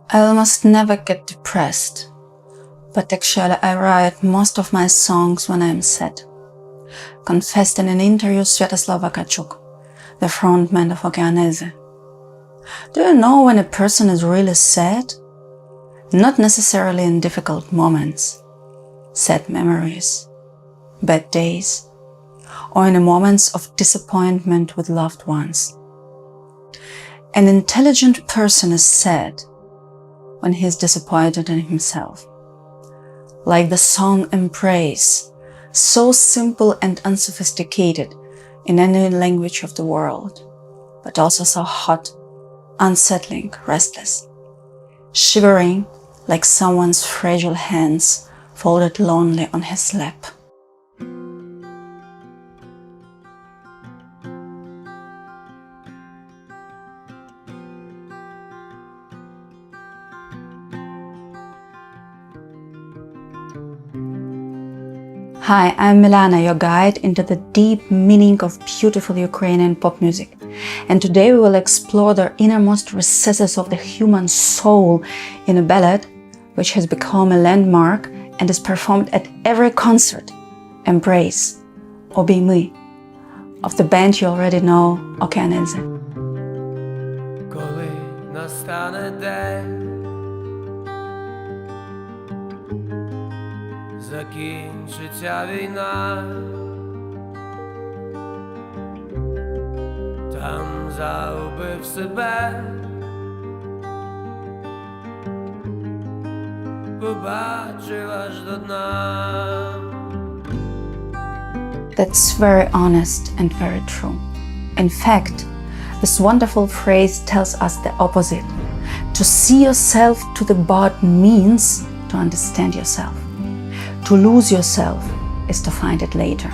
I almost never get depressed, but actually I write most of my songs when I am sad. Confessed in an interview Sviatoslav Vakarchuk, the frontman of Okean Elzy. Do you know when a person is really sad? Not necessarily in difficult moments, sad memories, bad days, or in the moments of disappointment with loved ones. An intelligent person is sad when he is disappointed in himself. Like the song Embrace, so simple and unsophisticated in any language of the world, but also so hot, unsettling, restless, shivering like someone's fragile hands folded lonely on his lap. Hi, I'm Milana, your guide into the deep meaning of beautiful Ukrainian pop music. And today we will explore the innermost recesses of the human soul in a ballad which has become a landmark and is performed at every concert, Embrace, Obійми, of the band you already know, Okean Elzy. Коли настане день, закінчиться війна, там загубив себе, побачив аж до дна. That's very honest and very true. In fact, this wonderful phrase tells us the opposite. To see yourself to the bottom means to understand yourself. To lose yourself is to find it later.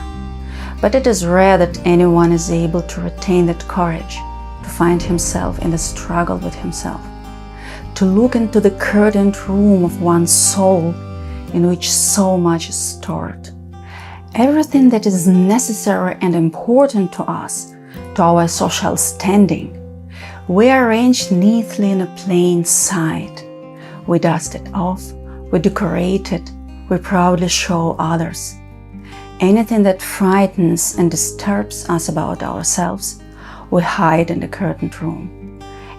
But it is rare that anyone is able to retain that courage, to find himself in the struggle with himself, to look into the curtained room of one's soul in which so much is stored. Everything that is necessary and important to us, to our social standing, we arrange neatly in a plain sight. We dust it off, we decorate it, we proudly show others. Anything that frightens and disturbs us about ourselves, we hide in the curtained room.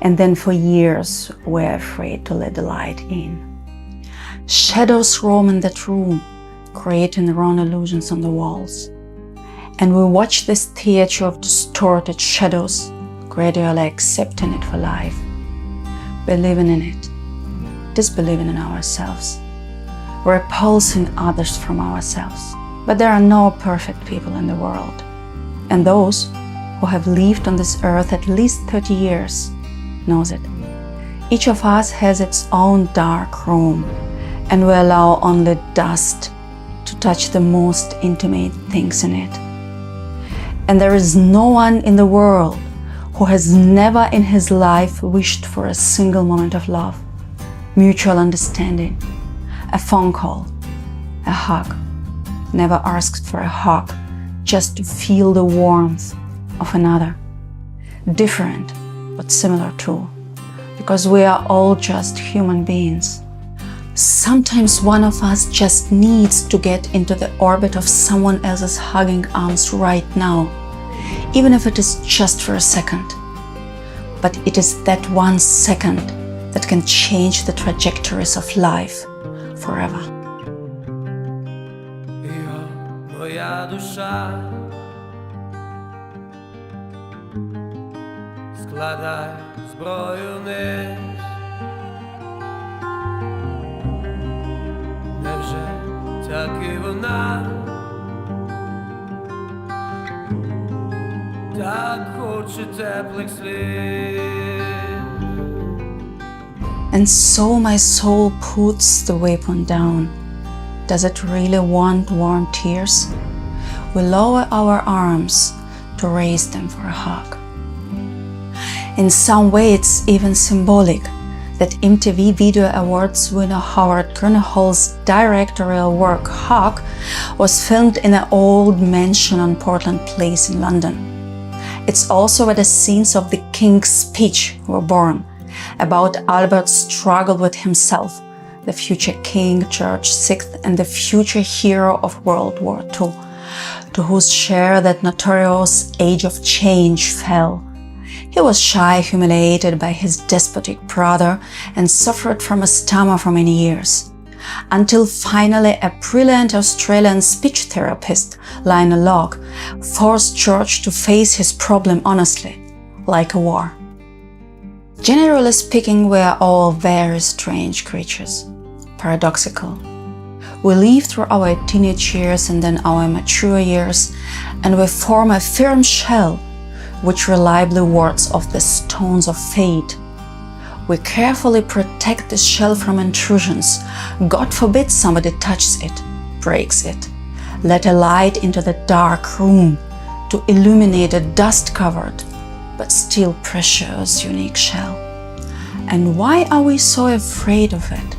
And then for years, we're afraid to let the light in. Shadows roam in that room, creating their own illusions on the walls. And we watch this theater of distorted shadows, gradually accepting it for life, believing in it, disbelieving in ourselves, repulsing others from ourselves. But there are no perfect people in the world. And those who have lived on this earth at least 30 years knows it. Each of us has its own dark room, and we allow only dust to touch the most intimate things in it. And there is no one in the world who has never in his life wished for a single moment of love, mutual understanding, a phone call, a hug, never asked for a hug, just to feel the warmth of another. Different, but similar too, because we are all just human beings. Sometimes one of us just needs to get into the orbit of someone else's hugging arms right now, even if it is just for a second. But it is that 1 second that can change the trajectories of life forever. Моя душа, складай зброю вниз. Невже так і вона так хоче теплих слів? And so my soul puts the weapon down. Does it really want warm tears? We lower our arms to raise them for a hug. In some way it's even symbolic that MTV Video Awards winner Howard Gurnholm's directorial work Hug was filmed in an old mansion on Portland Place in London. It's also where the scenes of the King's speech were born, about Albert's struggle with himself, the future King George VI and the future hero of World War II, to whose share that notorious age of change fell. He was shy, humiliated by his despotic brother, and suffered from asthma for many years. Until finally a brilliant Australian speech therapist, Lionel Locke, forced George to face his problem honestly, like a war. Generally speaking, we are all very strange creatures, paradoxical. We live through our teenage years and then our mature years, and we form a firm shell which reliably wards off the stones of fate. We carefully protect this shell from intrusions. God forbid somebody touches it, breaks it. Let a light into the dark room to illuminate a dust-covered but still precious, unique shell. And why are we so afraid of it?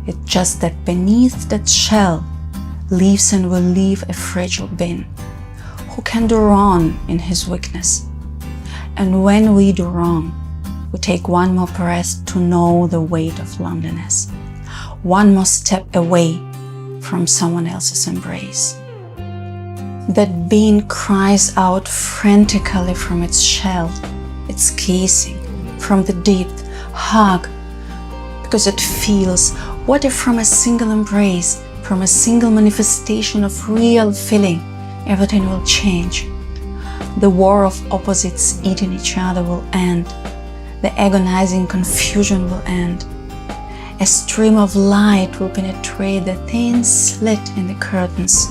It's just that beneath that shell lives and will live a fragile being who can do wrong in his weakness. And when we do wrong, we take one more breath to know the weight of loneliness, one more step away from someone else's embrace. That being cries out frantically from its shell, its casing, from the deep, hug, because it feels, what if from a single embrace, from a single manifestation of real feeling, everything will change. The war of opposites eating each other will end. The agonizing confusion will end. A stream of light will penetrate the thin slit in the curtains,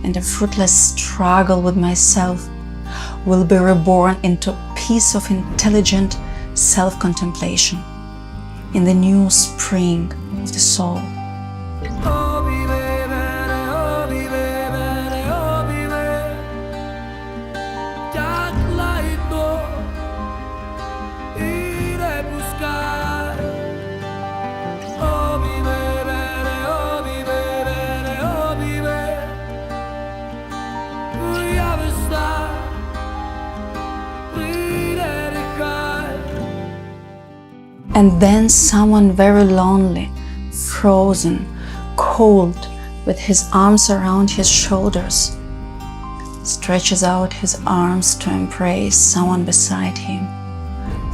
and a fruitless struggle with myself will be reborn into peace of intelligent self-contemplation in the new spring of the soul. And then someone very lonely, frozen, cold, with his arms around his shoulders, stretches out his arms to embrace someone beside him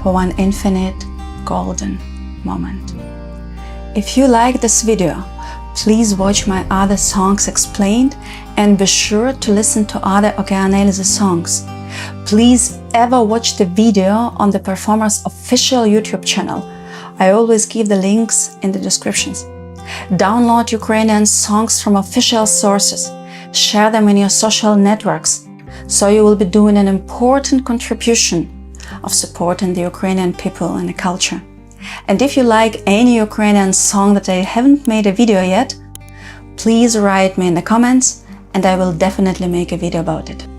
for one infinite golden moment. If you like this video, please watch my other songs explained and be sure to listen to other Okean Elzy songs. Please ever watch the video on the performer's official YouTube channel. I always give the links in the descriptions. Download Ukrainian songs from official sources. Share them in your social networks, so you will be doing an important contribution of supporting the Ukrainian people and the culture. And if you like any Ukrainian song that I haven't made a video yet, please write me in the comments and I will definitely make a video about it.